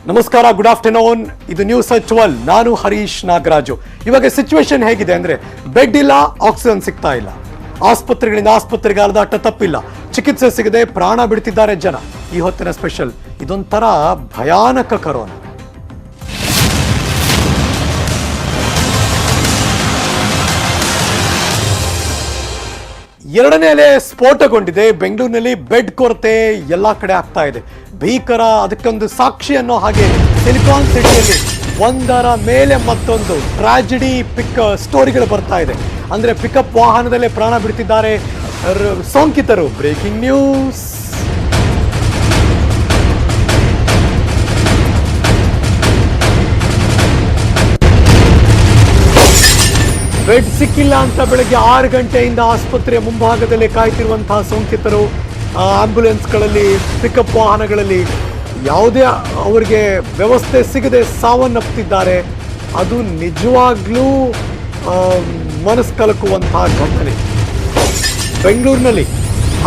ನಮಸ್ಕಾರ, good afternoon. ಇದು news ಅಚ್ವಲ್. ನಾನು ಹರೀಶ್ ನಾಗರಾಜು. ಇವಾಗ ಸಿಚುವೇಶನ್ ಹೇಗಿದೆ ಅಂದ್ರೆ, ಬೆಡ್ ಇಲ್ಲ, ಆಕ್ಸಿಜನ್ ಸಿಗ್ತಾ ಇಲ್ಲ, ಆಸ್ಪತ್ರೆಗಳಿಂದ ಆಸ್ಪತ್ರೆಗೆ ಅಲೆದಾಟ ತಪ್ಪಿಲ್ಲ, ಚಿಕಿತ್ಸೆ ಸಿಗದೆ ಪ್ರಾಣ ಬಿಡ್ತಿದ್ದಾರೆ ಜನ. ಈ ಹೊತ್ತಿನ ಸ್ಪೆಷಲ್ ಇದೊಂಥರ ಭಯಾನಕ ಕರೋನಾ. ಎರಡನೇ ಅಲೆ ಸ್ಫೋಟಗೊಂಡಿದೆ. ಬೆಂಗಳೂರಿನಲ್ಲಿ ಬೆಡ್ ಕೊರತೆ ಎಲ್ಲಾ ಕಡೆ ಆಗ್ತಾ ಇದೆ. ಭೀಕರ, ಅದಕ್ಕೊಂದು ಸಾಕ್ಷಿ ಅನ್ನೋ ಹಾಗೆ ಸಿಲಿಕಾನ್ ಸಿಟಿಯಲ್ಲಿ ಒಂದರ ಮೇಲೆ ಮತ್ತೊಂದು ಟ್ರಾಜಿಡಿ ಸ್ಟೋರಿಗಳು ಬರ್ತಾ ಇದೆ. ಅಂದ್ರೆ ಪಿಕಪ್ ವಾಹನದಲ್ಲೇ ಪ್ರಾಣ ಬಿಡ್ತಿದ್ದಾರೆ ಸೋಂಕಿತರು. Breaking news. ಬೆಡ್ ಸಿಕ್ಕಿಲ್ಲ ಅಂತ ಬೆಳಗ್ಗೆ 6 ಗಂಟೆಯಿಂದ ಆಸ್ಪತ್ರೆಯ ಮುಂಭಾಗದಲ್ಲೇ ಕಾಯ್ತಿರುವಂತಹ ಸೋಂಕಿತರು ಆಂಬ್ಯುಲೆನ್ಸ್ಗಳಲ್ಲಿ, ಪಿಕಪ್ ವಾಹನಗಳಲ್ಲಿ ಯಾವುದೇ ಅವರಿಗೆ ವ್ಯವಸ್ಥೆ ಸಿಗದೆ ಸಾವನ್ನಪ್ಪುತ್ತಿದ್ದಾರೆ. ಅದು ನಿಜವಾಗ್ಲೂ ಮನಸ್ಕಲಕುವಂತಹ ಘಟನೆ. ಬೆಂಗಳೂರಿನಲ್ಲಿ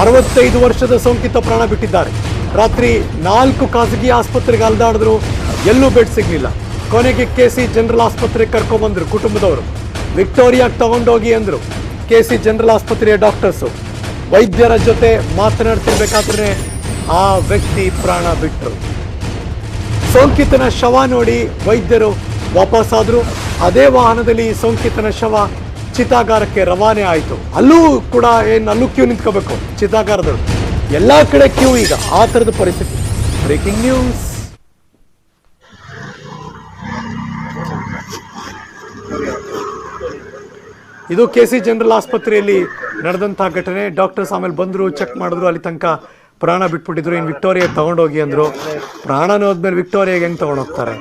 65 ವರ್ಷದ ಸೋಂಕಿತ ಪ್ರಾಣ ಬಿಟ್ಟಿದ್ದಾರೆ. ರಾತ್ರಿ 4 ಖಾಸಗಿ ಆಸ್ಪತ್ರೆಗೆ ಅಲೆದಾಡಿದ್ರು, ಎಲ್ಲೂ ಬೆಡ್ ಸಿಗಲಿಲ್ಲ. ಕೊನೆಗೆ ಕೆಸಿ ಜನರಲ್ ಆಸ್ಪತ್ರೆಗೆ ಕರ್ಕೊಂಡ್ಬಂದ್ರು ಕುಟುಂಬದವರು. ವಿಕ್ಟೋರಿಯಾಗೆ ತಗೊಂಡೋಗಿ ಅಂದ್ರು ಕೆಸಿ ಜನರಲ್ ಆಸ್ಪತ್ರೆಯ ಡಾಕ್ಟರ್ಸು. ವೈದ್ಯರ ಜೊತೆ ಮಾತನಾಡ್ತಿರ್ಬೇಕಾದ್ರೆ ಆ ವ್ಯಕ್ತಿ ಪ್ರಾಣ ಬಿಟ್ಟರು. ಸೋಂಕಿತನ ಶವ ನೋಡಿ ವೈದ್ಯರು ವಾಪಸ್ಸಾದ್ರು. ಅದೇ ವಾಹನದಲ್ಲಿ ಸೋಂಕಿತನ ಶವ ಚಿತಾಗಾರಕ್ಕೆ ರವಾನೆ ಆಯಿತು. ಅಲ್ಲೂ ಕೂಡ ಅಲ್ಲೂ ಕ್ಯೂ ನಿಂತ್ಕೋಬೇಕು ಚಿತಾಗಾರದವರು. ಎಲ್ಲಾ ಕಡೆ ಕ್ಯೂ. ಈಗ ಆ ಥರದ ಪರಿಸ್ಥಿತಿ. Breaking news. ಇದು ಕೆಸಿ ಜನರಲ್ ಆಸ್ಪತ್ರೆಯಲ್ಲಿ ನಡೆದಂತಹ ಘಟನೆ. ಡಾಕ್ಟರ್ಸ್ ಆಮೇಲೆ ಬಂದರು, ಚೆಕ್ ಮಾಡಿದ್ರು, ಅಲ್ಲಿ ತನಕ ಪ್ರಾಣ ಬಿಟ್ಬಿಟ್ಟಿದ್ರು. ಇನ್ನು ವಿಕ್ಟೋರಿಯಾಗೆ ತಗೊಂಡೋಗಿ ಅಂದರು. ಪ್ರಾಣನ ಹೋದ್ಮೇಲೆ ವಿಕ್ಟೋರಿಯಾಗೆ ಹೆಂಗೆ ತೊಗೊಂಡೋಗ್ತಾರೆ?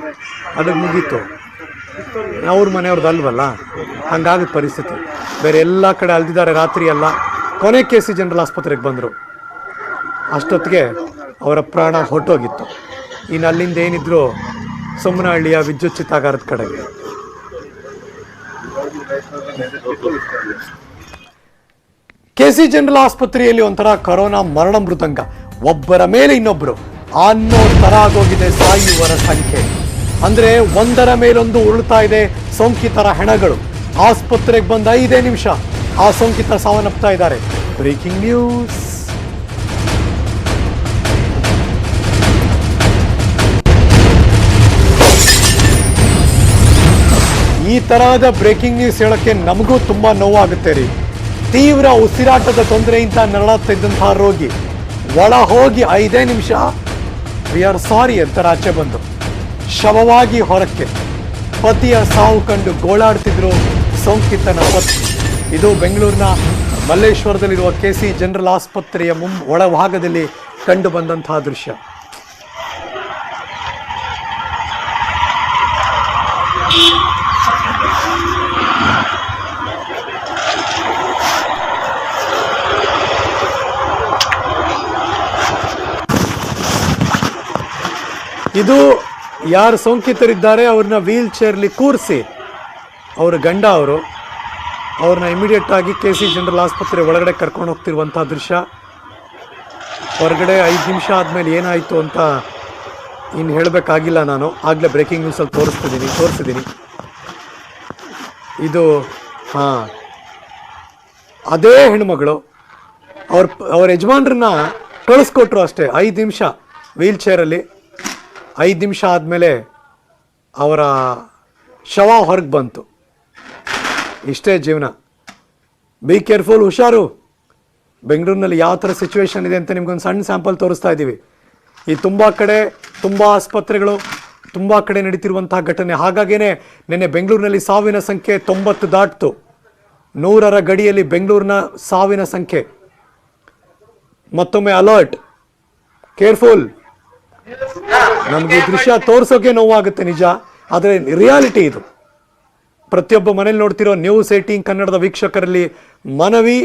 ಅದಕ್ಕೆ ಮುಗೀತು. ಅವ್ರ ಮನೆಯವ್ರದ್ದು ಅಲ್ವಲ್ಲ, ಹಂಗಾಗದ ಪರಿಸ್ಥಿತಿ. ಬೇರೆ ಎಲ್ಲ ಕಡೆ ಅಲ್ದಿದ್ದಾರೆ ರಾತ್ರಿ ಎಲ್ಲ. ಕೊನೆ ಕೆಸಿ ಜನರಲ್ ಆಸ್ಪತ್ರೆಗೆ ಬಂದರು. ಅಷ್ಟೊತ್ತಿಗೆ ಅವರ ಪ್ರಾಣ ಹೊರಟೋಗಿತ್ತು. ಇನ್ನು ಅಲ್ಲಿಂದ ಏನಿದ್ರು ಸೋಮನಹಳ್ಳಿಯ ವಿದ್ಯುತ್ ಚಿತಾಗಾರದ ಕಡೆಗೆ. ಕೆಸಿ ಜನರಲ್ ಆಸ್ಪತ್ರೆಯಲ್ಲಿ ಒಂಥರ ಕರೋನಾ ಮರಣ ಮೃದಂಗ. ಒಬ್ಬರ ಮೇಲೆ ಇನ್ನೊಬ್ರು ಅನ್ನೋ ತರ ಆಗೋಗಿದೆ ಸಾಯುವರ ಸಂಖ್ಯೆ. ಅಂದ್ರೆ ಒಂದರ ಮೇಲೊಂದು ಉರುಳ್ತಾ ಇದೆ ಸೋಂಕಿತರ ಹೆಣಗಳು. ಆಸ್ಪತ್ರೆಗೆ ಬಂದ 5 ನಿಮಿಷ ಆ ಸೋಂಕಿತ ಸಾವನ್ನಪ್ತಾ ಇದ್ದಾರೆ. Breaking news. ಈ ತರಹದ ಬ್ರೇಕಿಂಗ್ ನ್ಯೂಸ್ ಹೇಳಕ್ಕೆ ನಮಗೂ ತುಂಬಾ ನೋವಾಗುತ್ತೆ ರೀ. ತೀವ್ರ ಉಸಿರಾಟದ ತೊಂದರೆಯಿಂದ ನರಳುತ್ತಾ ಇದ್ದಂತಹ ರೋಗಿ ಒಳ ಹೋಗಿ 5 ನಿಮಿಷ ವಿ ಆರ್ ಸಾರಿ ಅಂತ ಆಚೆ ಬಂದು ಶವವಾಗಿ ಹೊರಕ್ಕೆ. ಪತಿಯ ಸಾವು ಕಂಡು ಗೋಳಾಡ್ತಿದ್ರು ಸೋಂಕಿತನ ಪತ್ನಿ. ಇದು ಬೆಂಗಳೂರಿನ ಮಲ್ಲೇಶ್ವರದಲ್ಲಿರುವ ಕೆಸಿ ಜನರಲ್ ಆಸ್ಪತ್ರೆಯ ಒಳಭಾಗದಲ್ಲಿ ಕಂಡು ಬಂದಂತಹ ದೃಶ್ಯ. ಇದು ಯಾರು ಸೋಂಕಿತರಿದ್ದಾರೆ ಅವ್ರನ್ನ ವೀಲ್ ಚೇರ್ಲಿ ಕೂರಿಸಿ, ಅವ್ರ ಗಂಡ ಅವ್ರನ್ನ ಇಮಿಡಿಯೇಟ್ ಆಗಿ ಕೆಸಿ ಜನರಲ್ ಆಸ್ಪತ್ರೆ ಒಳಗಡೆ ಕರ್ಕೊಂಡು ಹೋಗ್ತಿರುವಂತಹ ದೃಶ್ಯ. ಹೊರಗಡೆ 5 ನಿಮಿಷ ಆದಮೇಲೆ ಏನಾಯಿತು ಅಂತ ಇನ್ನು ಹೇಳಬೇಕಾಗಿಲ್ಲ. ನಾನು ಆಗಲೇ ಬ್ರೇಕಿಂಗ್ ನ್ಯೂಸಲ್ಲಿ ತೋರಿಸಿದ್ದೀನಿ. ಇದು ಅದೇ ಹೆಣ್ಮಗಳು ಅವ್ರ ಯಜಮಾನ್ರನ್ನ ಕಳಿಸ್ಕೊಟ್ರು ಅಷ್ಟೇ. 5 ನಿಮಿಷ ವೀಲ್ ಚೇರಲ್ಲಿ. 5 ನಿಮಿಷ ಆದಮೇಲೆ ಅವರ ಶವ ಹೊರಗೆ ಬಂತು. ಇಷ್ಟೇ ಜೀವನ. ಬಿ ಕೇರ್ಫುಲ್, ಹುಷಾರು. ಬೆಂಗಳೂರಿನಲ್ಲಿ ಯಾವ ಥರ ಸಿಚುವೇಶನ್ ಇದೆ ಅಂತ ನಿಮ್ಗೊಂದು ಸಣ್ಣ ಸ್ಯಾಂಪಲ್ ತೋರಿಸ್ತಾ ಇದ್ದೀವಿ. ಈ ತುಂಬ ಕಡೆ, ತುಂಬ ಆಸ್ಪತ್ರೆಗಳು, ತುಂಬ ಕಡೆ ನಡೀತಿರುವಂತಹ ಘಟನೆ. ಹಾಗಾಗೇನೆ ನಿನ್ನೆ ಬೆಂಗಳೂರಿನಲ್ಲಿ ಸಾವಿನ ಸಂಖ್ಯೆ 90 ದಾಟ್ತು. 100ರ ಗಡಿಯಲ್ಲಿ ಬೆಂಗಳೂರಿನ ಸಾವಿನ ಸಂಖ್ಯೆ. ಮತ್ತೊಮ್ಮೆ ಅಲರ್ಟ್, ಕೇರ್ಫುಲ್. ನಮ್ಗೆ ಈ ದೃಶ್ಯ ತೋರ್ಸೋಕೆ ನೋವಾಗುತ್ತೆ ನಿಜ, ಆದರೆ ರಿಯಾಲಿಟಿ ಇದು. ಪ್ರತಿಯೊಬ್ಬ ಮನೇಲಿ ನೋಡ್ತಿರೋ ನ್ಯೂಸ್ 18 ಕನ್ನಡದ ವೀಕ್ಷಕರಲ್ಲಿ ಮನವಿ,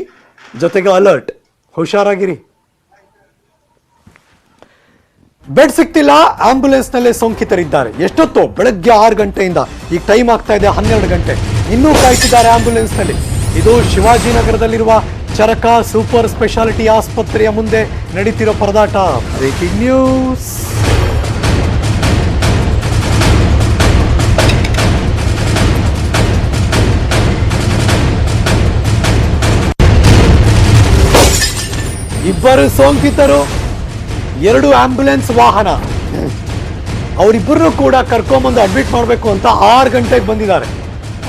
ಜೊತೆಗೆ ಅಲರ್ಟ್, ಹುಷಾರಾಗಿರಿ. ಬೆಡ್ ಸಿಗ್ತಿಲ್ಲ, ಆಂಬ್ಯುಲೆನ್ಸ್ನಲ್ಲೇ ಸೋಂಕಿತರಿದ್ದಾರೆ. ಎಷ್ಟೊತ್ತು? ಬೆಳಗ್ಗೆ 6 ಗಂಟೆಯಿಂದ. ಈಗ ಟೈಮ್ ಆಗ್ತಾ ಇದೆ 12 ಗಂಟೆ. ಇನ್ನೂ ಕಾಯ್ತಿದ್ದಾರೆ ಆಂಬ್ಯುಲೆನ್ಸ್ನಲ್ಲಿ. ಇದು ಶಿವಾಜಿನಗರದಲ್ಲಿರುವ ಚರಕ ಸೂಪರ್ ಸ್ಪೆಷಾಲಿಟಿ ಆಸ್ಪತ್ರೆಯ ಮುಂದೆ ನಡೀತಿರೋ ಪರದಾಟ. Breaking news. ಇಬ್ಬರು ಸೋಂಕಿತರು, 2 ಆಂಬ್ಯುಲೆನ್ಸ್ ವಾಹನ, ಅವರಿಬ್ಬರನ್ನು ಕೂಡ ಕರ್ಕೊಂಬಂದು ಅಡ್ಮಿಟ್ ಮಾಡಬೇಕು ಅಂತ 6 ಗಂಟೆಗೆ ಬಂದಿದ್ದಾರೆ.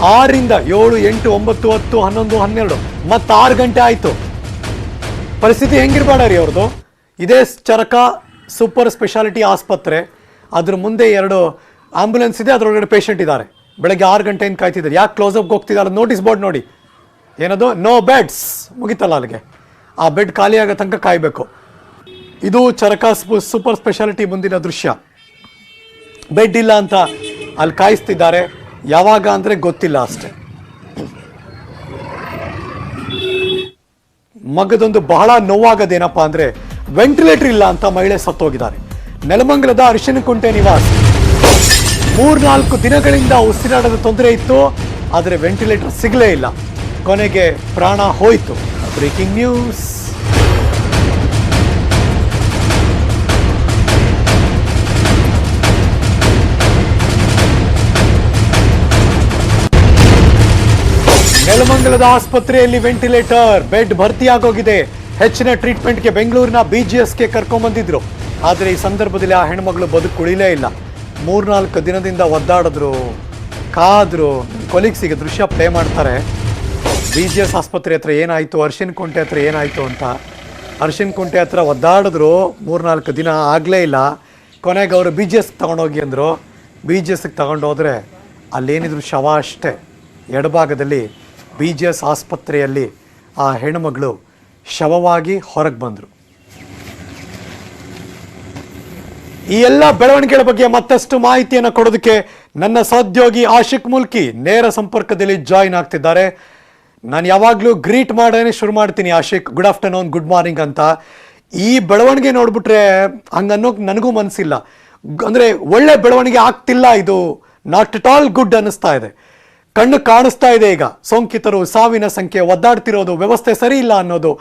6ರಿಂದ 7, 8, 9, 10, 11, 12 ಮತ್ತೆ 6 ಗಂಟೆ ಆಯ್ತು. ಪರಿಸ್ಥಿತಿ ಹೆಂಗಿರ್ಬೇಡ್ರಿ ಅವ್ರದ್ದು. ಇದೇ ಚರಕ ಸೂಪರ್ ಸ್ಪೆಷಾಲಿಟಿ ಆಸ್ಪತ್ರೆ, ಅದ್ರ ಮುಂದೆ 2 ಆಂಬ್ಯುಲೆನ್ಸ್ ಇದೆ, ಅದರೊಳಗಡೆ ಪೇಷಂಟ್ ಇದ್ದಾರೆ. ಬೆಳಗ್ಗೆ 6 ಗಂಟೆಯಿಂದ ಕಾಯ್ತಿದ್ದಾರೆ. ಯಾಕೆ ಕ್ಲೋಸಪ್ಗೆ ಹೋಗ್ತಿದ್ದಾರೆ ನೋಟಿಸ್ ಬೋರ್ಡ್ ನೋಡಿ, ಏನದು ನೋ ಬೆಡ್ಸ್, ಮುಗಿತಲ್ಲ ಅಲ್ಲಿಗೆ. ಆ ಬೆಡ್ ಖಾಲಿ ಆಗೋ ತನಕ ಕಾಯಬೇಕು. ಇದು ಚರಕ ಸೂಪರ್ ಸ್ಪೆಷಾಲಿಟಿ ಮುಂದಿನ ದೃಶ್ಯ. ಬೆಡ್ ಇಲ್ಲ ಅಂತ ಅಲ್ಲಿ ಕಾಯಿಸ್ತಿದ್ದಾರೆ. ಯಾವಾಗ ಅಂದರೆ ಗೊತ್ತಿಲ್ಲ ಅಷ್ಟೆ. ಮಗದೊಂದು ಬಹಳ ನೋವಾಗದೇನಪ್ಪ ಅಂದರೆ ವೆಂಟಿಲೇಟರ್ ಇಲ್ಲ ಅಂತ ಮಹಿಳೆ ಸತ್ತೋಗಿದ್ದಾರೆ. ನೆಲಮಂಗಲದ ಅರಿಶಿನಕುಂಟೆ ನಿವಾಸಿ. 3-4 ದಿನಗಳಿಂದ ಉಸಿರಾಟದ ತೊಂದರೆ ಇತ್ತು, ಆದರೆ ವೆಂಟಿಲೇಟರ್ ಸಿಗಲೇ ಇಲ್ಲ. ಕೊನೆಗೆ ಪ್ರಾಣ ಹೋಯಿತು. Breaking news. ನೆಲಮಂಗಲದ ಆಸ್ಪತ್ರೆಯಲ್ಲಿ ವೆಂಟಿಲೇಟರ್ ಬೆಡ್ ಭರ್ತಿಯಾಗೋಗಿದೆ. ಹೆಚ್ಚಿನ ಟ್ರೀಟ್ಮೆಂಟ್ಗೆ ಬೆಂಗಳೂರಿನ BGSಗೆ ಕರ್ಕೊಂಡ್ಬಂದಿದ್ರು. ಆದರೆ ಈ ಸಂದರ್ಭದಲ್ಲಿ ಆ ಹೆಣ್ಮಗಳು ಬದುಕುಳಿಲೇ ಇಲ್ಲ. 3-4 ದಿನದಿಂದ ಒದ್ದಾಡಿದ್ರು, ಕಾದ್ರು. ಕೊಲೀಗ್ಸಿಗೆ ದೃಶ್ಯ ಪ್ಲೇ ಮಾಡ್ತಾರೆ. BGS ಆಸ್ಪತ್ರೆ ಹತ್ರ ಏನಾಯಿತು, ಅರಿಶಿನಕುಂಟೆ ಹತ್ರ ಏನಾಯಿತು ಅಂತ. ಅರಿಶಿನಕುಂಟೆ ಹತ್ರ ಒದ್ದಾಡಿದ್ರು, 3-4 ದಿನ ಆಗಲೇ ಇಲ್ಲ. ಕೊನೆಗೆ ಅವರು BGSಗೆ ತಗೊಂಡೋಗಿ ಅಂದರು. BGSಗೆ ತಗೊಂಡೋದ್ರೆ ಅಲ್ಲೇನಿದ್ರು ಶವ ಅಷ್ಟೇ. ಎಡಭಾಗದಲ್ಲಿ BGS ಆಸ್ಪತ್ರೆಯಲ್ಲಿ ಆ ಹೆಣ್ಣುಮಗಳು ಶವವಾಗಿ ಹೊರಗೆ ಬಂದರು. ಈ ಎಲ್ಲ ಬೆಳವಣಿಗೆಗಳ ಬಗ್ಗೆ ಮತ್ತಷ್ಟು ಮಾಹಿತಿಯನ್ನು ಕೊಡೋದಕ್ಕೆ ನನ್ನ ಸಹೋದ್ಯೋಗಿ ಆಶಿಕ್ ಮುಲ್ಕಿ ನೇರ ಸಂಪರ್ಕದಲ್ಲಿ ಜಾಯಿನ್ ಆಗ್ತಿದ್ದಾರೆ. ನಾನು ಯಾವಾಗಲೂ ಗ್ರೀಟ್ ಮಾಡೋನೇ ಶುರು ಮಾಡ್ತೀನಿ. Ashiq, good afternoon, good morning ಅಂತ. ಈ ಬೆಳವಣಿಗೆ ನೋಡ್ಬಿಟ್ರೆ ಹಂಗನ್ನೋಕೆ ನನಗೂ ಮನಸ್ಸಿಲ್ಲ. ಅಂದರೆ ಒಳ್ಳೆ ಬೆಳವಣಿಗೆ ಆಗ್ತಿಲ್ಲ, ಇದು ನಾಟ್ ಅಟ್ ಆಲ್ ಗುಡ್ ಅನ್ನಿಸ್ತಾ ಇದೆ. ಕಣ್ಣು ಕಾಣಿಸ್ತಾ ಇದೆ ಈಗ ಸೋಂಕಿತರು, ಸಾವಿನ ಸಂಖ್ಯೆ, ಒದ್ದಾಡ್ತಿರೋದು, ವ್ಯವಸ್ಥೆ ಸರಿ ಇಲ್ಲ ಅನ್ನೋದು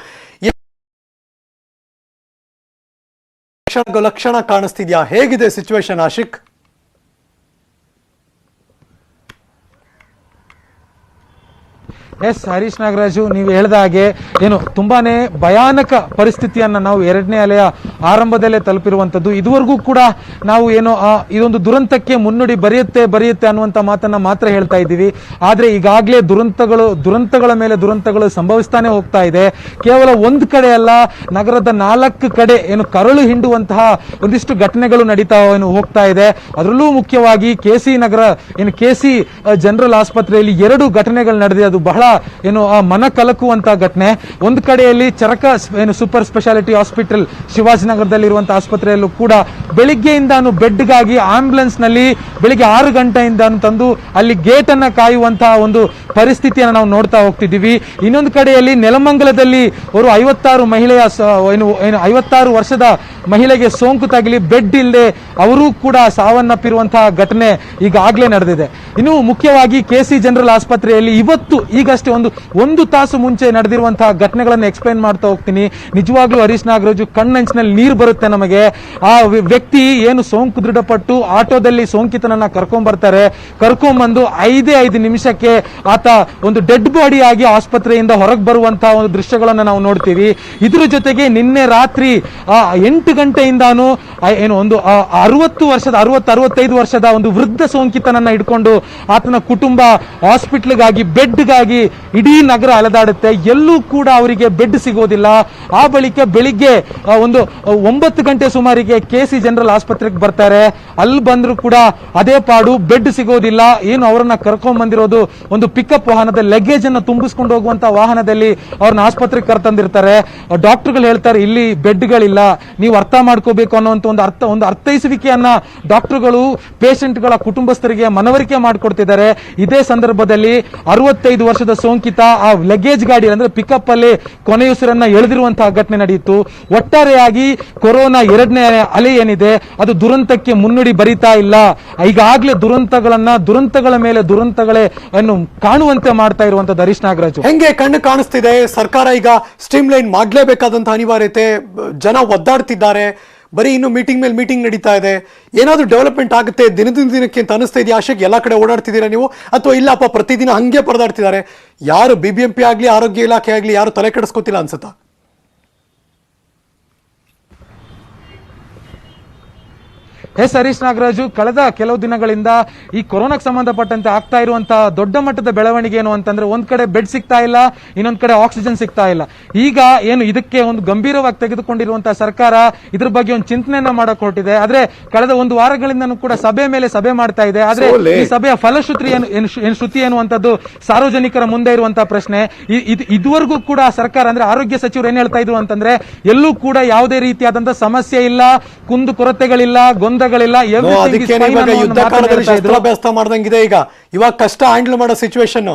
ಲಕ್ಷಣ ಕಾಣಿಸ್ತಿದ್ಯಾ? ಹೇಗಿದೆ ಸಿಚುವೇಶನ್ ಆಶಿಕ್? ಎಸ್ ಹರೀಶ್ ನಾಗರಾಜು, ನೀವು ಹೇಳಿದ ಹಾಗೆ ಏನು ತುಂಬಾನೇ ಭಯಾನಕ ಪರಿಸ್ಥಿತಿಯನ್ನ ನಾವು 2ನೇ ಅಲೆಯ ಆರಂಭದಲ್ಲೇ ತಲುಪಿರುವಂತದ್ದು. ಇದುವರೆಗೂ ಕೂಡ ನಾವು ಏನೋ ಇದೊಂದು ದುರಂತಕ್ಕೆ ಮುನ್ನುಡಿ ಬರೆಯುತ್ತೆ ಅನ್ನುವಂತ ಮಾತನ್ನ ಮಾತ್ರ ಹೇಳ್ತಾ ಇದ್ದೀವಿ. ಆದ್ರೆ ಈಗಾಗಲೇ ದುರಂತಗಳ ಮೇಲೆ ದುರಂತಗಳು ಸಂಭವಿಸ್ತಾನೆ ಹೋಗ್ತಾ ಇದೆ. ಕೇವಲ ಒಂದು ಕಡೆ ಅಲ್ಲ, ನಗರದ 4 ಕಡೆ ಏನು ಕರಳು ಹಿಂಡುವಂತಹ ಒಂದಿಷ್ಟು ಘಟನೆಗಳು ನಡೀತಾ ಹೋಗ್ತಾ ಇದೆ. ಅದರಲ್ಲೂ ಮುಖ್ಯವಾಗಿ KC ನಗರ ಏನು KC ಜನರಲ್ ಆಸ್ಪತ್ರೆಯಲ್ಲಿ 2 ಘಟನೆಗಳು ನಡೆದಿದೆ. ಅದು ಬಹಳ ಏನು ಮನ ಕಲಕುವಂತ ಘಟನೆ. ಒಂದು ಕಡೆಯಲ್ಲಿ ಚರಕ ಏನು ಸೂಪರ್ ಸ್ಪೆಷಾಲಿಟಿ ಹಾಸ್ಪಿಟಲ್ ಶಿವಾಜಿನಗರದಲ್ಲಿರುವಂತಹ ಆಸ್ಪತ್ರೆಯಲ್ಲೂ ಕೂಡ ಬೆಳಿಗ್ಗೆಯಿಂದಾನು ಬೆಡ್ಗಾಗಿ ಆಂಬ್ಯುಲೆನ್ಸ್ ನಲ್ಲಿ ಬೆಳಿಗ್ಗೆ 6 ಗಂಟೆಯಿಂದ ತಂದು ಅಲ್ಲಿ ಗೇಟ್ ಅನ್ನ ಕಾಯುವಂತಹ ಒಂದು ಪರಿಸ್ಥಿತಿಯನ್ನು ನಾವು ನೋಡ್ತಾ ಹೋಗ್ತಿದ್ದೀವಿ. ಇನ್ನೊಂದು ಕಡೆಯಲ್ಲಿ ನೆಲಮಂಗಲದಲ್ಲಿ ಅವರು 56 ಮಹಿಳೆಯ ಏನು 56 ವರ್ಷದ ಮಹಿಳೆಗೆ ಸೋಂಕು ತಗುಲಿ ಬೆಡ್ ಇಲ್ಲದೆ ಅವರು ಕೂಡ ಸಾವನ್ನಪ್ಪಿರುವಂತಹ ಘಟನೆ ಈಗಾಗಲೇ ನಡೆದಿದೆ. ಇನ್ನು ಮುಖ್ಯವಾಗಿ KC ಜನರಲ್ ಆಸ್ಪತ್ರೆಯಲ್ಲಿ ಈಗಷ್ಟೇ ಒಂದು ತಾಸು ಮುಂಚೆ ನಡೆದಿರುವಂತಹ ಘಟನೆಗಳನ್ನು ಎಕ್ಸ್ಪ್ಲೈನ್ ಮಾಡ್ತಾ ಹೋಗ್ತೀನಿ. ನಿಜವಾಗ್ಲೂ ಹರೀಶ್ ನಾಗರಾಜು ಕಣ್ಣಂಚಿನಲ್ಲಿ ನೀರು ಬರುತ್ತೆ ನಮಗೆ. ಆ ವ್ಯಕ್ತಿ ಏನು ಸೋಂಕು ದೃಢಪಟ್ಟು ಆಟೋದಲ್ಲಿ ಸೋಂಕಿತನನ್ನ ಕರ್ಕೊಂಡ್ಬಂದು 5 ನಿಮಿಷಕ್ಕೆ ಆತ ಒಂದು ಡೆಡ್ ಬಾಡಿ ಆಗಿ ಆಸ್ಪತ್ರೆಯಿಂದ ಹೊರಗೆ ಬರುವಂತಹ ಒಂದು ದೃಶ್ಯಗಳನ್ನ ನಾವು ನೋಡ್ತೀವಿ. ಇದ್ರ ಜೊತೆಗೆ ನಿನ್ನೆ ರಾತ್ರಿ 8 ಗಂಟೆಯಿಂದಾನು ಏನು ಒಂದು 65 ವರ್ಷದ ಒಂದು ವೃದ್ಧ ಸೋಂಕಿತನನ್ನ ಹಿಡ್ಕೊಂಡು ಆತನ ಕುಟುಂಬ ಹಾಸ್ಪಿಟ್ಲ್ಗಾಗಿ ಬೆಡ್ಗಾಗಿ ಇಡೀ ನಗರ ಅಲೆದಾಡುತ್ತೆ. ಎಲ್ಲೂ ಕೂಡ ಅವರಿಗೆ ಬೆಡ್ ಸಿಗೋದಿಲ್ಲ. ಆ ಬಳಿಕ ಬೆಳಿಗ್ಗೆ ಒಂದು 9 ಗಂಟೆ ಸುಮಾರಿಗೆ KC ಜನರಲ್ ಆಸ್ಪತ್ರೆಗೆ ಬರ್ತಾರೆ. ಅಲ್ಲಿ ಬಂದ್ರು ಕೂಡ ಅದೇ ಪಾಡು, ಬೆಡ್ ಸಿಗೋದಿಲ್ಲ. ಏನು ಅವರನ್ನ ಕರ್ಕೊಂಡ್ ಬಂದಿರೋದು ಒಂದು ಪಿಕಪ್ ವಾಹನದ ಲಗೇಜ್ ಅನ್ನು ತುಂಬಿಸ್ಕೊಂಡು ಹೋಗುವಂತ ವಾಹನದಲ್ಲಿ ಅವ್ರನ್ನ ಆಸ್ಪತ್ರೆಗೆ ಕರ್ತಂದಿರ್ತಾರೆ. ಡಾಕ್ಟರ್ಗಳು ಹೇಳ್ತಾರೆ ಇಲ್ಲಿ ಬೆಡ್ಗಳಿಲ್ಲ, ನೀವು ಅರ್ಥ ಮಾಡ್ಕೋಬೇಕು ಅನ್ನುವಂತ ಒಂದು ಅರ್ಥೈಸುವಿಕೆಯನ್ನ ಡಾಕ್ಟರ್ಗಳು ಪೇಷಂಟ್ಗಳ ಕುಟುಂಬಸ್ಥರಿಗೆ ಮನವರಿಕೆ ಮಾಡಿಕೊಡ್ತಿದ್ದಾರೆ. ಇದೇ ಸಂದರ್ಭದಲ್ಲಿ 65 ವರ್ಷದ ಸೋಂಕಿತ ಆ ಲಗೇಜ್ ಗಾಡಿ ಅಂದ್ರೆ ಪಿಕಪ್ ಅಲ್ಲಿ ಕೊನೆಯುಸಿರನ್ನ ಎಳೆದಿರುವಂತಹ ಘಟನೆ ನಡೆಯಿತು. ಒಟ್ಟಾರೆಯಾಗಿ ಕೊರೋನಾ 2ನೇ ಅಲೆ ಏನಿದೆ ಅದು ದುರಂತಕ್ಕೆ ಮುನ್ನುಡಿ ಬರಿತಾ ಇಲ್ಲ. ಈಗಾಗಲೇ ದುರಂತಗಳ ಮೇಲೆ ದುರಂತಗಳೇ ಅನ್ನು ಕಾಣುವಂತೆ ಮಾಡ್ತಾ ಇರುವಂತದ್ದು ಹರೀಶ್ ನಾಗರಾಜು. ಹೆಂಗೆ ಕಣ್ಣು ಕಾಣಿಸ್ತಿದೆ? ಸರ್ಕಾರ ಈಗ ಸ್ಟ್ರೀಮ್ ಲೈನ್ ಮಾಡಲೇಬೇಕಾದಂತ ಅನಿವಾರ್ಯತೆ, ಜನ ಒದ್ದಾಡ್ತಿದ್ದಾರೆ. ಬರೀ ಇನ್ನು ಮೀಟಿಂಗ್ ಮೇಲೆ ಮೀಟಿಂಗ್ ನಡೀತಾ ಇದೆ. ಏನಾದರೂ ಡೆವಲಪ್ಮೆಂಟ್ ಆಗುತ್ತೆ ದಿನಕ್ಕೆ ಅಂತ ಅನಿಸ್ತಾ ಇದೆಯಾ ಆಶೆಗೆ? ಎಲ್ಲ ಕಡೆ ಓಡಾಡ್ತಿದ್ದೀರಾ ನೀವು, ಅಥವಾ ಇಲ್ಲಪ್ಪ ಪ್ರತಿದಿನ ಹಂಗೆ ಪರದಾಡ್ತಿದ್ದಾರೆ? ಯಾರು BBMP ಆಗಲಿ ಆರೋಗ್ಯ ಇಲಾಖೆ ಆಗಲಿ ಯಾರು ತಲೆ ಕೆಡಿಸ್ಕೋತಿಲ್ಲ ಅನ್ಸುತ್ತಾ? ಎಸ್ ಹರೀಶ್ ನಾಗರಾಜು, ಕಳೆದ ಕೆಲವು ದಿನಗಳಿಂದ ಈ ಕೊರೋನಾಕ್ಕೆ ಸಂಬಂಧಪಟ್ಟಂತೆ ಆಗ್ತಾ ಇರುವಂತಹ ದೊಡ್ಡ ಮಟ್ಟದ ಬೆಳವಣಿಗೆ ಏನು ಅಂತಂದ್ರೆ, ಒಂದ್ ಕಡೆ ಬೆಡ್ ಸಿಗ್ತಾ ಇಲ್ಲ, ಇನ್ನೊಂದ್ ಕಡೆ ಆಕ್ಸಿಜನ್ ಸಿಗ್ತಾ ಇಲ್ಲ. ಈಗ ಏನು ಇದಕ್ಕೆ ಒಂದು ಗಂಭೀರವಾಗಿ ತೆಗೆದುಕೊಂಡಿರುವಂತಹ ಸರ್ಕಾರ ಇದ್ರ ಬಗ್ಗೆ ಒಂದು ಚಿಂತನೆಯನ್ನ ಮಾಡಕ್ ಹೊರಟಿದೆ. ಆದ್ರೆ ಕಳೆದ ಒಂದು ವಾರಗಳಿಂದನೂ ಕೂಡ ಸಭೆ ಮೇಲೆ ಸಭೆ ಮಾಡ್ತಾ ಇದೆ. ಆದ್ರೆ ಈ ಸಭೆಯ ಫಲಶ್ರುತಿ ಶ್ರುತಿ ಎನ್ನುವಂಥದ್ದು ಸಾರ್ವಜನಿಕರ ಮುಂದೆ ಇರುವಂತಹ ಪ್ರಶ್ನೆ. ಇದುವರೆಗೂ ಕೂಡ ಸರ್ಕಾರ ಅಂದ್ರೆ ಆರೋಗ್ಯ ಸಚಿವರು ಏನ್ ಹೇಳ್ತಾ ಇದ್ರು ಅಂತಂದ್ರೆ, ಎಲ್ಲೂ ಕೂಡ ಯಾವುದೇ ರೀತಿಯಾದಂತಹ ಸಮಸ್ಯೆ ಇಲ್ಲ, ಕುಂದು ಕೊರತೆಗಳಿಲ್ಲ, ಗೊಂದಗಳಿಲ್ಲ, ಯುದ್ಧ ಕಾಲದಲ್ಲಿ ಶಸ್ತ್ರಾಭ್ಯಾಸ ಮಾಡ್ದಂಗಿದೆ. ಈಗ ಕಷ್ಟ ಹ್ಯಾಂಡಲ್ ಮಾಡೋ ಸಿಚುವೇಶನ್.